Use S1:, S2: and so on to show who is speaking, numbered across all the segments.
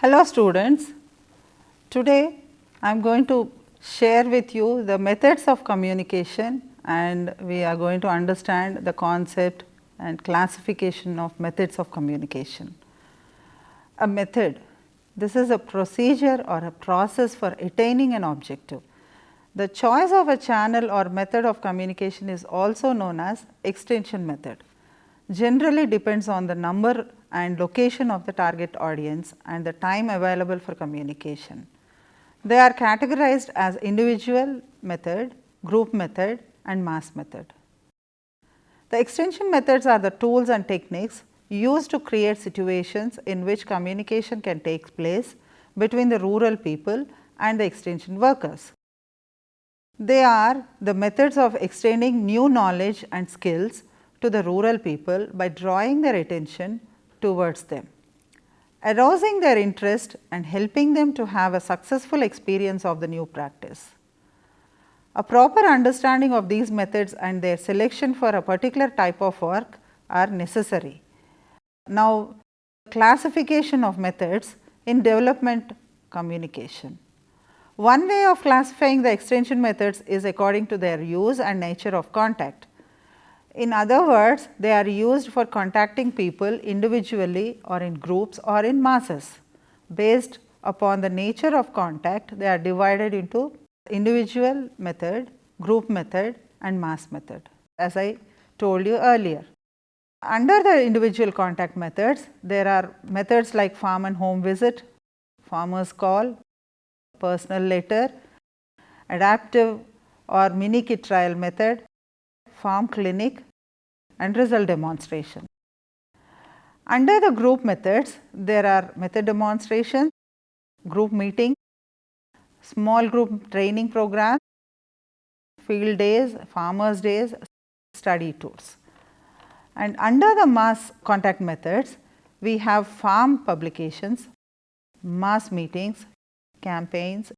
S1: Hello students, today I am going to share with you the methods of communication and we are going to understand the concept and classification of methods of communication. A method, this is a procedure or a process for attaining an objective. The choice of a channel or method of communication is also known as extension method. Generally depends on the number and location of the target audience and the time available for communication. They are categorized as individual method, group method and mass method. The extension methods are the tools and techniques used to create situations in which communication can take place between the rural people and the extension workers. They are the methods of extending new knowledge and skills to the rural people by drawing their attention towards them, arousing their interest and helping them to have a successful experience of the new practice. A proper understanding of these methods and their selection for a particular type of work are necessary. Now, classification of methods in development communication. One way of classifying the extension methods is according to their use and nature of contact. In other words, they are used for contacting people individually or in groups or in masses. Based upon the nature of contact, they are divided into individual method, group method and mass method, as I told you earlier. Under the individual contact methods, there are methods like farm and home visit, farmer's call, personal letter, adaptive or mini kit trial method, farm clinic and result demonstration. Under the group methods, there are method demonstration, group meeting, small group training program, field days, farmers days, study tours. And under the mass contact methods, we have farm publications, mass meetings, campaigns,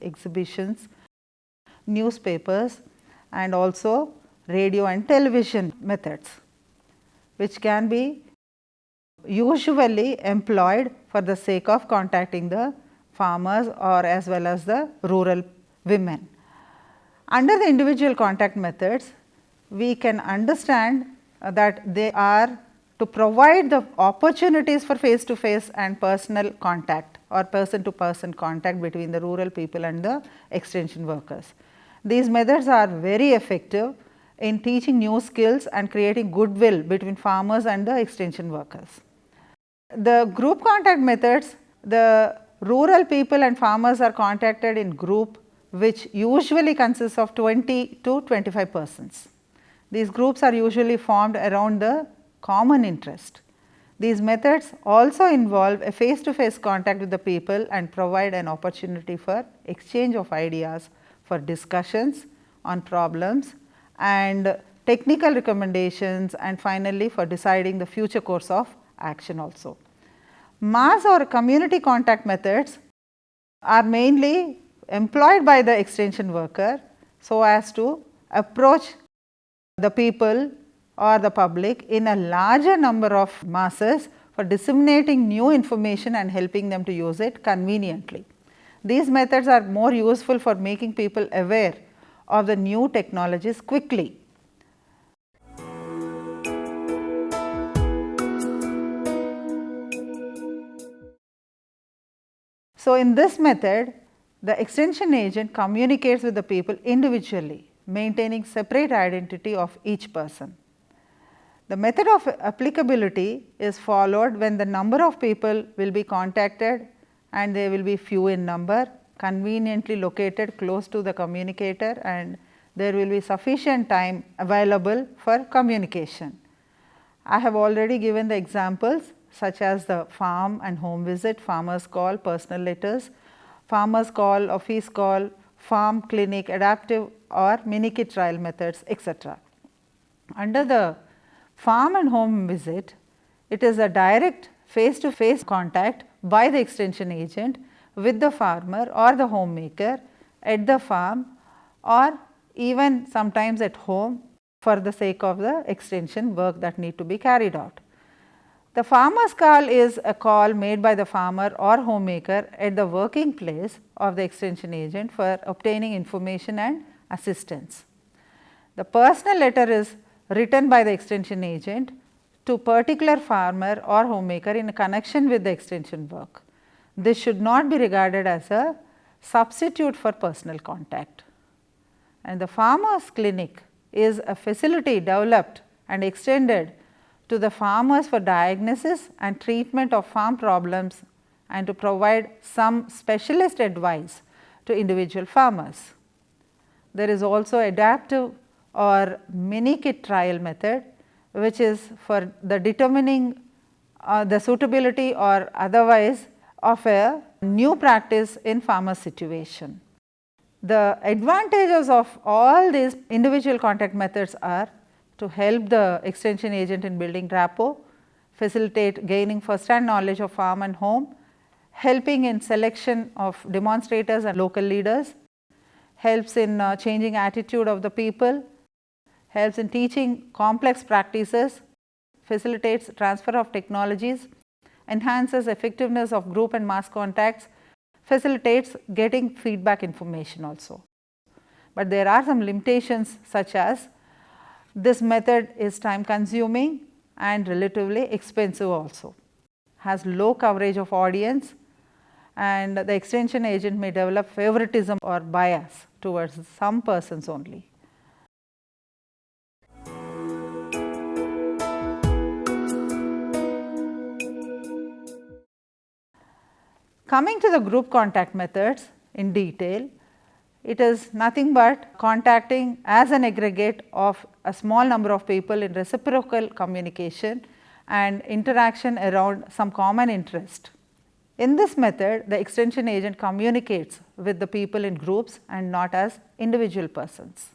S1: exhibitions, newspapers and also radio and television methods, which can be usually employed for the sake of contacting the farmers or as well as the rural women. Under the individual contact methods, we can understand that they are to provide the opportunities for face to face and personal contact or person to person contact between the rural people and the extension workers. These methods are very effective in teaching new skills and creating goodwill between farmers and the extension workers. The group contact methods, the rural people and farmers are contacted in group which usually consists of 20 to 25 persons. These groups are usually formed around the common interest. These methods also involve a face to face contact with the people and provide an opportunity for exchange of ideas, for discussions on problems and technical recommendations and finally, for deciding the future course of action also. Mass or community contact methods are mainly employed by the extension worker so as to approach the people or the public in a larger number of masses for disseminating new information and helping them to use it conveniently. These methods are more useful for making people aware of the new technologies quickly. So, in this method, the extension agent communicates with the people individually, maintaining separate identity of each person. The method of applicability is followed when the number of people will be contacted and they will be few in number, conveniently located close to the communicator and there will be sufficient time available for communication. I have already given the examples such as the farm and home visit, farmer's call, personal letters, farmer's call, office call, farm clinic, adaptive or mini kit trial methods, etc. Under the farm and home visit, it is a direct face to face contact by the extension agent with the farmer or the homemaker at the farm or even sometimes at home for the sake of the extension work that need to be carried out. The farmer's call is a call made by the farmer or homemaker at the working place of the extension agent for obtaining information and assistance. The personal letter is written by the extension agent to particular farmer or homemaker in connection with the extension work. This should not be regarded as a substitute for personal contact. And the farmer's clinic is a facility developed and extended to the farmers for diagnosis and treatment of farm problems and to provide some specialist advice to individual farmers. There is also adaptive or mini kit trial method, which is for the determining the suitability or otherwise of a new practice in farmer situation. The advantages of all these individual contact methods are to help the extension agent in building rapport, facilitate gaining first-hand knowledge of farm and home, helping in selection of demonstrators and local leaders, helps in changing attitude of the people, helps in teaching complex practices, facilitates transfer of technologies, enhances effectiveness of group and mass contacts, facilitates getting feedback information also. But there are some limitations, such as this method is time consuming and relatively expensive also, has low coverage of audience, and the extension agent may develop favoritism or bias towards some persons only. Coming to the group contact methods in detail, it is nothing but contacting as an aggregate of a small number of people in reciprocal communication and interaction around some common interest. In this method, the extension agent communicates with the people in groups and not as individual persons.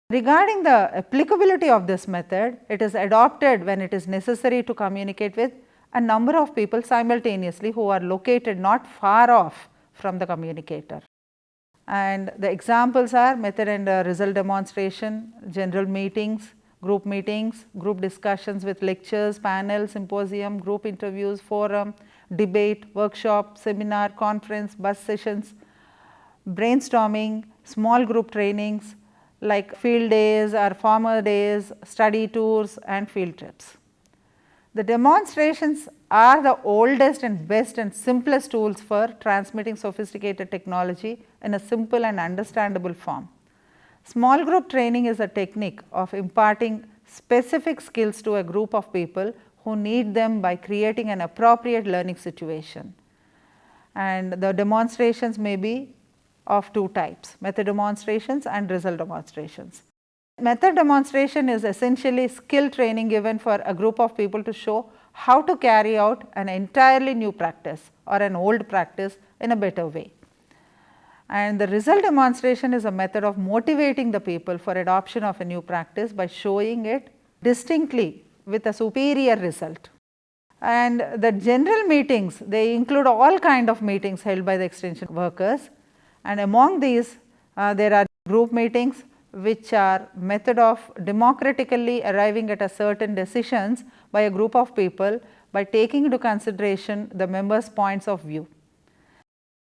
S1: Regarding the applicability of this method, it is adopted when it is necessary to communicate with a number of people simultaneously who are located not far off from the communicator. And the examples are method and result demonstration, general meetings, group discussions with lectures, panels, symposium, group interviews, forum, debate, workshop, seminar, conference, bus sessions, brainstorming, small group trainings like field days or farmer days, study tours and field trips. The demonstrations are the oldest and best and simplest tools for transmitting sophisticated technology in a simple and understandable form. Small group training is a technique of imparting specific skills to a group of people who need them by creating an appropriate learning situation. And the demonstrations may be of two types: method demonstrations and result demonstrations. Method demonstration is essentially skill training given for a group of people to show how to carry out an entirely new practice or an old practice in a better way. And the result demonstration is a method of motivating the people for adoption of a new practice by showing it distinctly with a superior result. And the general meetings, they include all kind of meetings held by the extension workers, and among these there are group meetings, which are method of democratically arriving at a certain decisions by a group of people by taking into consideration the members' points of view.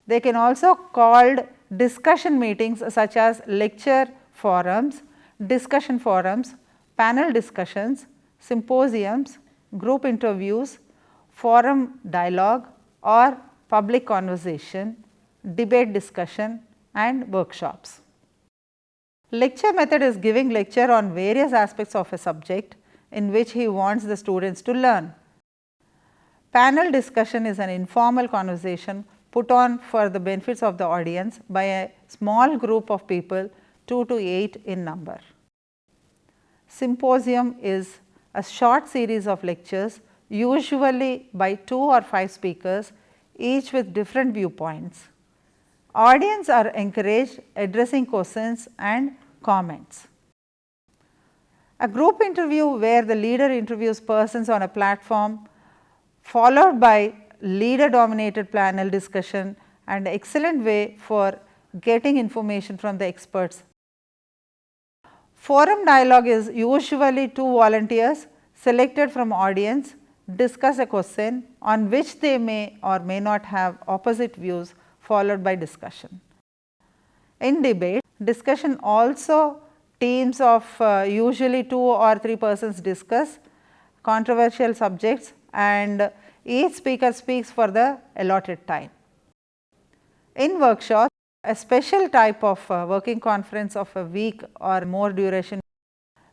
S1: They can also called discussion meetings, such as lecture forums, discussion forums, panel discussions, symposiums, group interviews, forum dialogue or public conversation, debate discussion and workshops. Lecture method is giving lecture on various aspects of a subject in which he wants the students to learn. Panel discussion is an informal conversation put on for the benefits of the audience by a small group of people, 2 to 8 in number. Symposium is a short series of lectures, usually by 2 or 5 speakers, each with different viewpoints. Audience are encouraged addressing questions and comments. A group interview where the leader interviews persons on a platform, followed by leader dominated panel discussion, and an excellent way for getting information from the experts. Forum dialogue is usually 2 volunteers selected from audience discuss a question on which they may or may not have opposite views, followed by discussion. In debate, discussion also teams of usually 2 or 3 persons discuss controversial subjects, and each speaker speaks for the allotted time. In workshops, a special type of working conference of a week or more duration,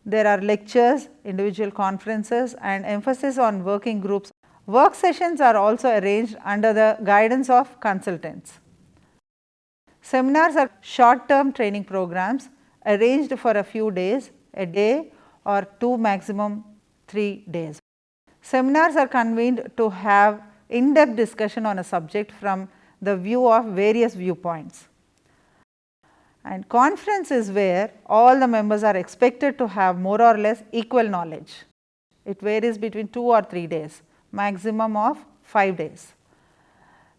S1: there are lectures, individual conferences, and emphasis on working groups. Work sessions are also arranged under the guidance of consultants. Seminars are short-term training programs arranged for a few days, a day or 2, maximum 3 days. Seminars are convened to have in-depth discussion on a subject from the view of various viewpoints. And conference is where all the members are expected to have more or less equal knowledge. It varies between 2 or 3 days, maximum of 5 days.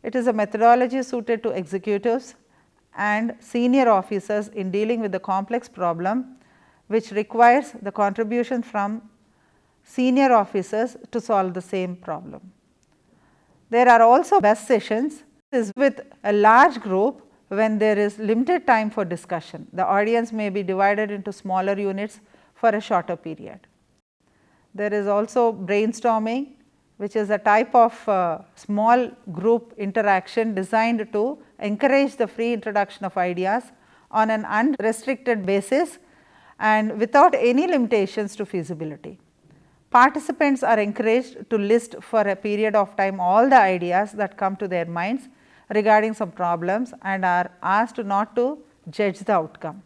S1: It is a methodology suited to executives and senior officers in dealing with the complex problem, which requires the contribution from senior officers to solve the same problem. There are also bus sessions. This is with a large group when there is limited time for discussion. The audience may be divided into smaller units for a shorter period. There is also brainstorming, which is a type of small group interaction designed to encourage the free introduction of ideas on an unrestricted basis and without any limitations to feasibility. Participants are encouraged to list for a period of time all the ideas that come to their minds regarding some problems and are asked not to judge the outcome.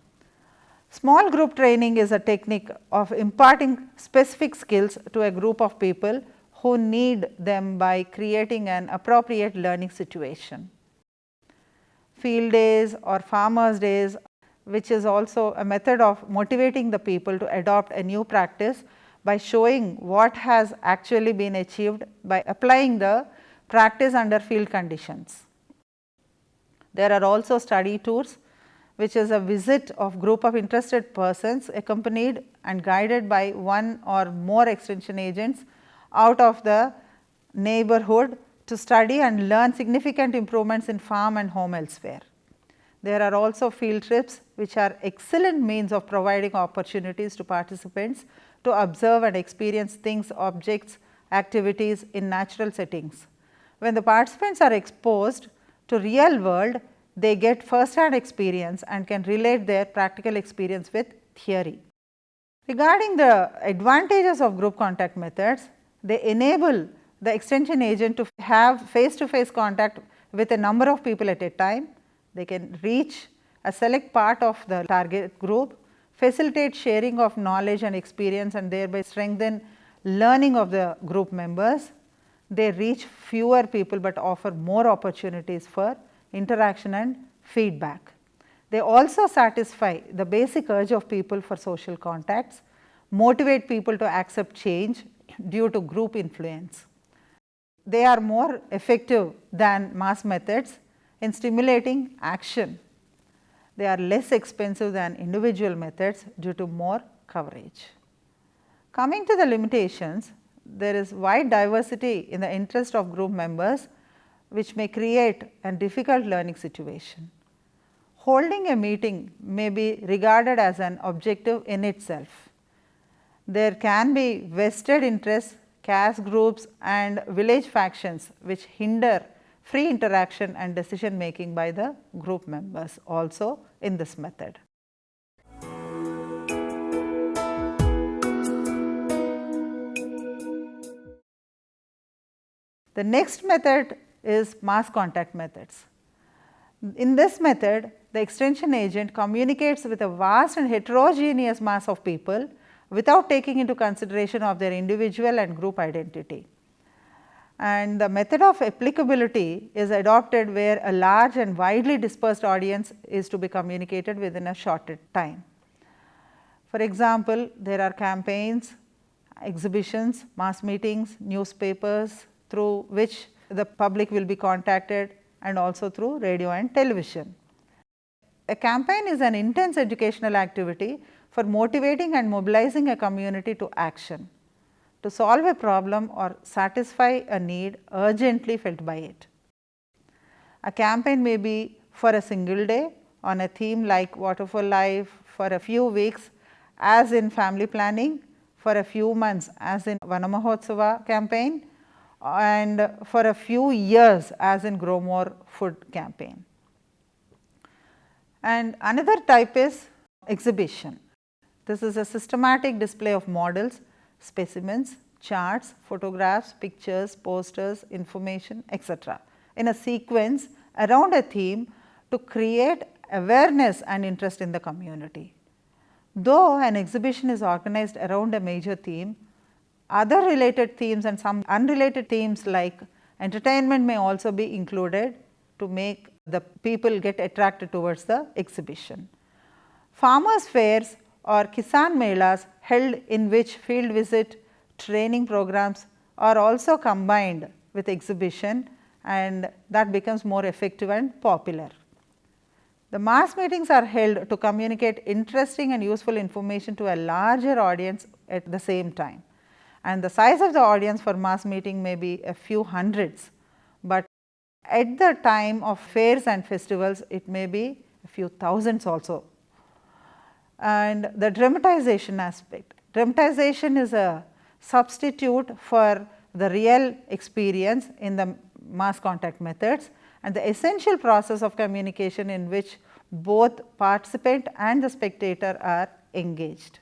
S1: Small group training is a technique of imparting specific skills to a group of people who need them by creating an appropriate learning situation. Field days or farmers' days, which is also a method of motivating the people to adopt a new practice by showing what has actually been achieved by applying the practice under field conditions. There are also study tours, which is a visit of group of interested persons accompanied and guided by one or more extension agents out of the neighborhood to study and learn significant improvements in farm and home elsewhere. There are also field trips, which are excellent means of providing opportunities to participants to observe and experience things, objects, activities in natural settings. When the participants are exposed to real world, they get first hand experience and can relate their practical experience with theory. Regarding the advantages of group contact methods, they enable the extension agent to have face to face contact with a number of people at a time. They can reach a select part of the target group, facilitate sharing of knowledge and experience and thereby strengthen learning of the group members. They reach fewer people, but offer more opportunities for interaction and feedback. They also satisfy the basic urge of people for social contacts, motivate people to accept change due to group influence. They are more effective than mass methods in stimulating action. They are less expensive than individual methods due to more coverage. Coming to the limitations, there is wide diversity in the interest of group members, which may create a difficult learning situation. Holding a meeting may be regarded as an objective in itself. There can be vested interests, caste groups and village factions which hinder free interaction and decision making by the group members also in this method. The next method is mass contact methods. In this method, the extension agent communicates with a vast and heterogeneous mass of people without taking into consideration of their individual and group identity. And the method of applicability is adopted where a large and widely dispersed audience is to be communicated within a shorter time. For example, there are campaigns, exhibitions, mass meetings, newspapers through which the public will be contacted, and also through radio and television. A campaign is an intense educational activity for motivating and mobilizing a community to action. to solve a problem or satisfy a need urgently felt by it. A campaign may be for a single day on a theme like Water for Life, for a few weeks as in family planning, for a few months as in Vanamahotsava campaign, and for a few years as in Grow More Food campaign. And another type is exhibition. This is a systematic display of models, specimens, charts, photographs, pictures, posters, information, etc. in a sequence around a theme to create awareness and interest in the community. Though an exhibition is organized around a major theme, other related themes and some unrelated themes like entertainment may also be included to make the people get attracted towards the exhibition. Farmers' fairs or Kisan Melas held in which field visit, training programs are also combined with exhibition, and that becomes more effective and popular. The mass meetings are held to communicate interesting and useful information to a larger audience at the same time, and the size of the audience for mass meeting may be a few hundreds, but at the time of fairs and festivals it may be a few thousands also. And the dramatization aspect. Dramatization is a substitute for the real experience in the mass contact methods, and the essential process of communication in which both participant and the spectator are engaged.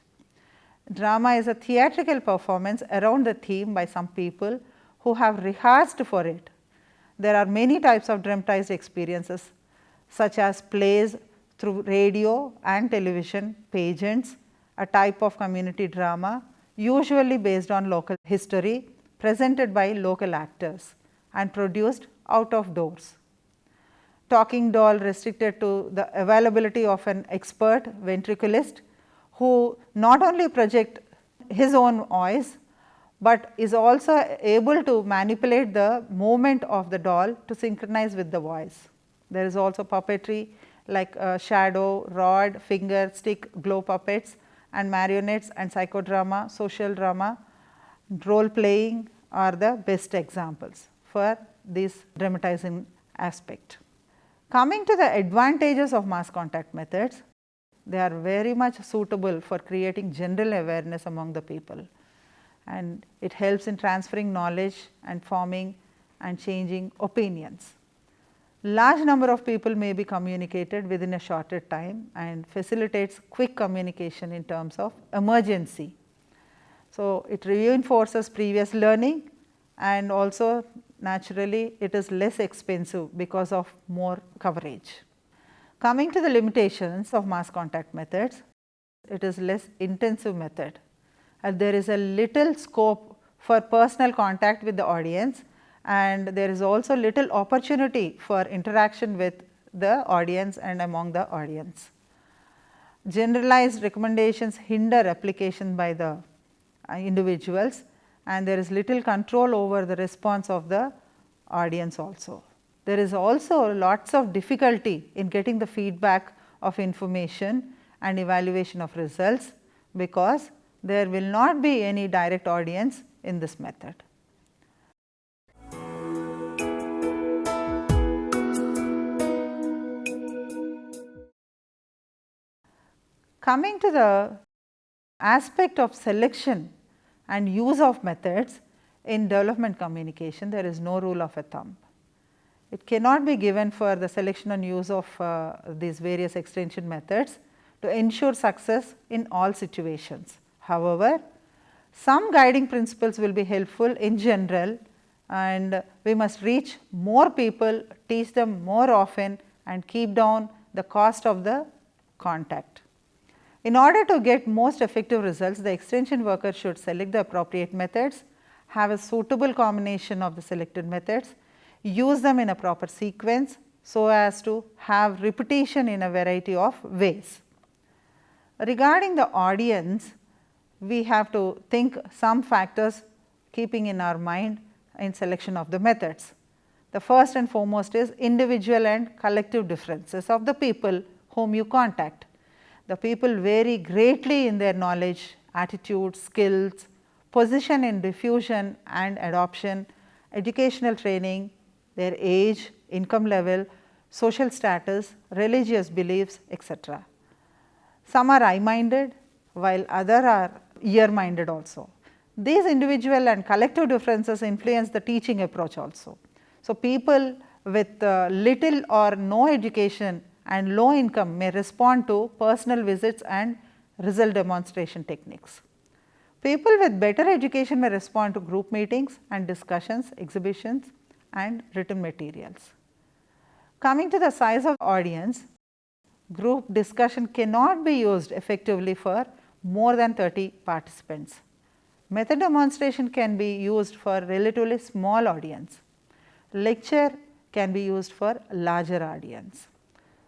S1: Drama is a theatrical performance around the theme by some people who have rehearsed for it. There are many types of dramatized experiences such as plays through radio and television, pageants, a type of community drama usually based on local history presented by local actors and produced out of doors. Talking doll restricted to the availability of an expert ventriloquist who not only project his own voice, but is also able to manipulate the movement of the doll to synchronize with the voice. There is also puppetry like shadow, rod, finger, stick, glow puppets and marionettes and psychodrama, social drama, role playing are the best examples for this dramatizing aspect. Coming to the advantages of mass contact methods, they are very much suitable for creating general awareness among the people, and it helps in transferring knowledge and forming and changing opinions. Large number of people may be communicated within a shorter time and facilitates quick communication in terms of emergency. So, it reinforces previous learning, and also naturally it is less expensive because of more coverage. Coming to the limitations of mass contact methods, it is less intensive method, and there is a little scope for personal contact with the audience, and there is also little opportunity for interaction with the audience and among the audience. Generalized recommendations hinder application by the individuals, and there is little control over the response of the audience also. There is also lots of difficulty in getting the feedback of information and evaluation of results, because there will not be any direct audience in this method. Coming to the aspect of selection and use of methods in development communication, there is no rule of a thumb. It cannot be given for the selection and use of these various extension methods to ensure success in all situations. However, some guiding principles will be helpful in general, and we must reach more people, teach them more often, and keep down the cost of the contact. In order to get most effective results, the extension worker should select the appropriate methods, have a suitable combination of the selected methods, use them in a proper sequence so as to have repetition in a variety of ways. Regarding the audience, we have to think some factors keeping in our mind in selection of the methods. The first and foremost is individual and collective differences of the people whom you contact. The people vary greatly in their knowledge, attitude, skills, position in diffusion and adoption, educational training, their age, income level, social status, religious beliefs, etc. Some are eye-minded, while other are ear-minded also. These individual and collective differences influence the teaching approach also. So, people with little or no education and low income may respond to personal visits and result demonstration techniques. People with better education may respond to group meetings and discussions, exhibitions and written materials. Coming to the size of audience, group discussion cannot be used effectively for more than 30 participants. Method demonstration can be used for relatively small audience. Lecture can be used for larger audience.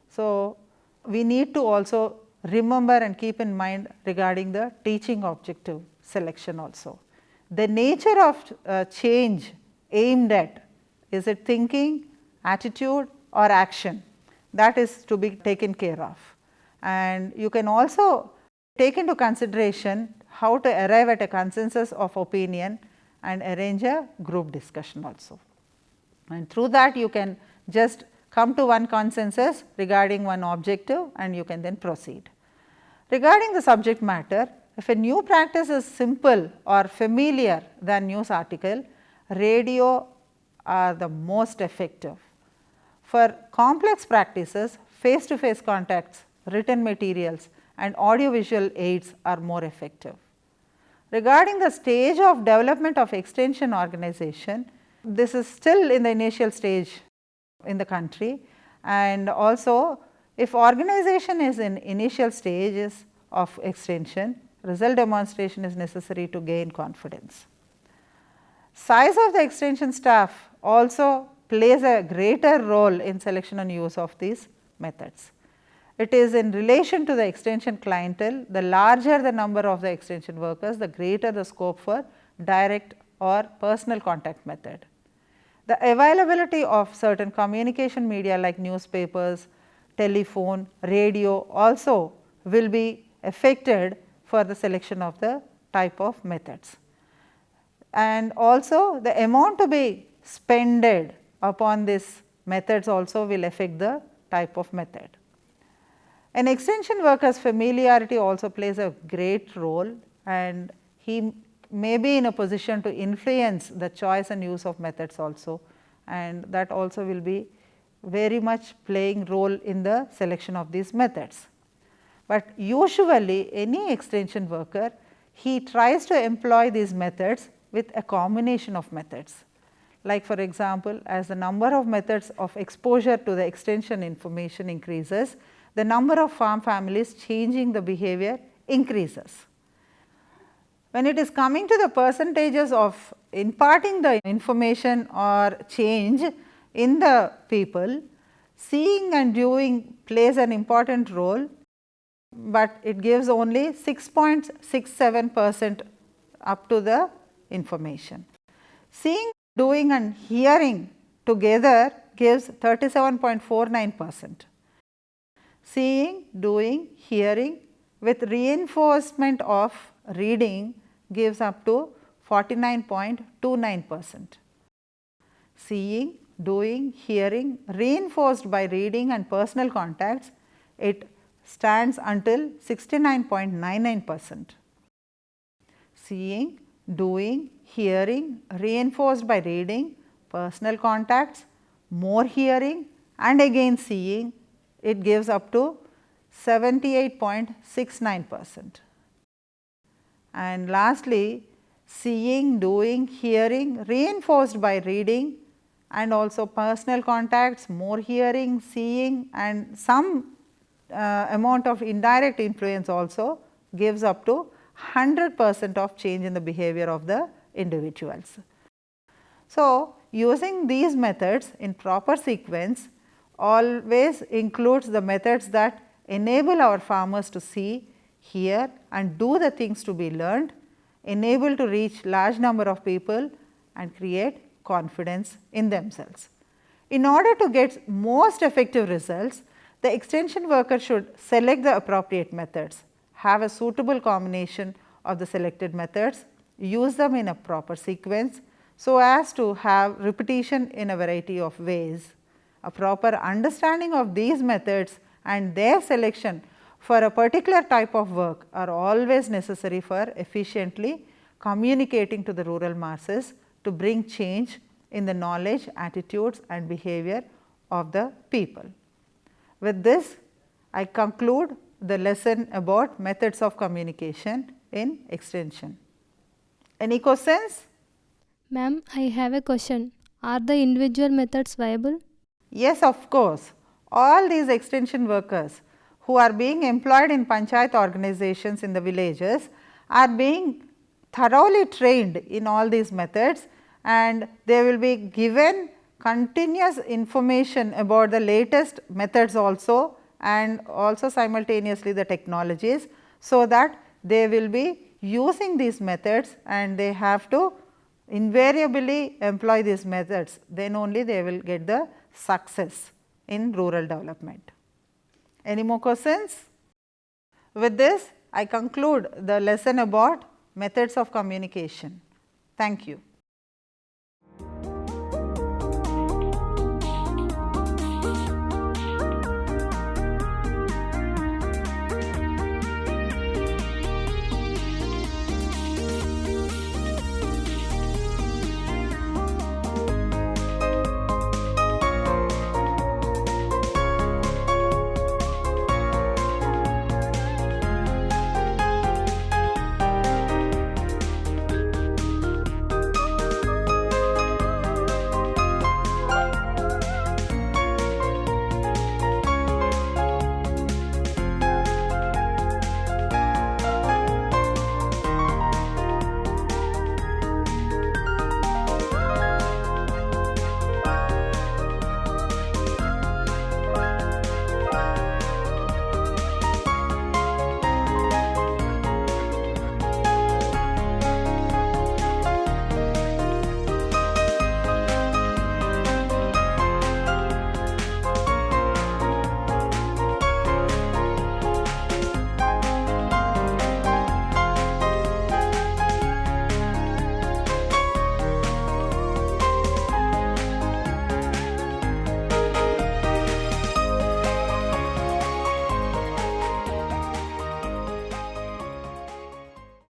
S1: So, we need to also remember and keep in mind regarding the teaching objective selection also. The nature of change aimed at, is it thinking, attitude or action, that is to be taken care of. And you can also take into consideration how to arrive at a consensus of opinion and arrange a group discussion also. And through that you can just come to one consensus regarding one objective and you can then proceed. Regarding the subject matter, if a new practice is simple or familiar than news article, radio are the most effective. For complex practices, face-to-face contacts, written materials and audiovisual aids are more effective. Regarding the stage of development of extension organization, this is still in the initial stage in the country, and also if organization is in initial stages of extension, result demonstration is necessary to gain confidence. Size of the extension staff also plays a greater role in selection and use of these methods. It is in relation to the extension clientele, the larger the number of the extension workers, the greater the scope for direct or personal contact method. The availability of certain communication media like newspapers, telephone, radio also will be affected for the selection of the type of methods. And also the amount to be spended upon these methods also will affect the type of method. An extension worker's familiarity also plays a great role, and he may be in a position to influence the choice and use of methods also, and that also will be very much playing role in the selection of these methods. But usually any extension worker, he tries to employ these methods with a combination of methods. Like for example, as the number of methods of exposure to the extension information increases, the number of farm families changing the behavior increases. When it is coming to the percentages of imparting the information or change in the people, seeing and doing plays an important role, but it gives only 6.67% up to the information. Seeing, doing and hearing together gives 37.49%. Seeing, doing, hearing with reinforcement of reading gives up to 49.29%. Seeing, doing, hearing reinforced by reading and personal contacts, it stands until 69.99%. Seeing, doing, hearing reinforced by reading, personal contacts, more hearing and again seeing, it gives up to 78.69%. And lastly, seeing, doing, hearing reinforced by reading and also personal contacts, more hearing, seeing and some amount of indirect influence also gives up to 100% of change in the behavior of the individuals. So, using these methods in proper sequence always includes the methods that enable our farmers to see, hear and do the things to be learned, enable to reach large number of people and create confidence in themselves. In order to get most effective results, the extension worker should select the appropriate methods, have a suitable combination of the selected methods, use them in a proper sequence, so as to have repetition in a variety of ways. A proper understanding of these methods and their selection for a particular type of work are always necessary for efficiently communicating to the rural masses to bring change in the knowledge, attitudes and behavior of the people. With this, I conclude the lesson about methods of communication in extension. Any questions?
S2: Ma'am, I have a question. Are the individual methods viable?
S1: Yes, of course. All these extension workers who are being employed in panchayat organizations in the villages are being thoroughly trained in all these methods, and they will be given continuous information about the latest methods also, and also simultaneously the technologies, so that they will be using these methods and they have to invariably employ these methods, then only they will get the success in rural development. Any more questions? With this, I conclude the lesson about methods of communication. Thank you.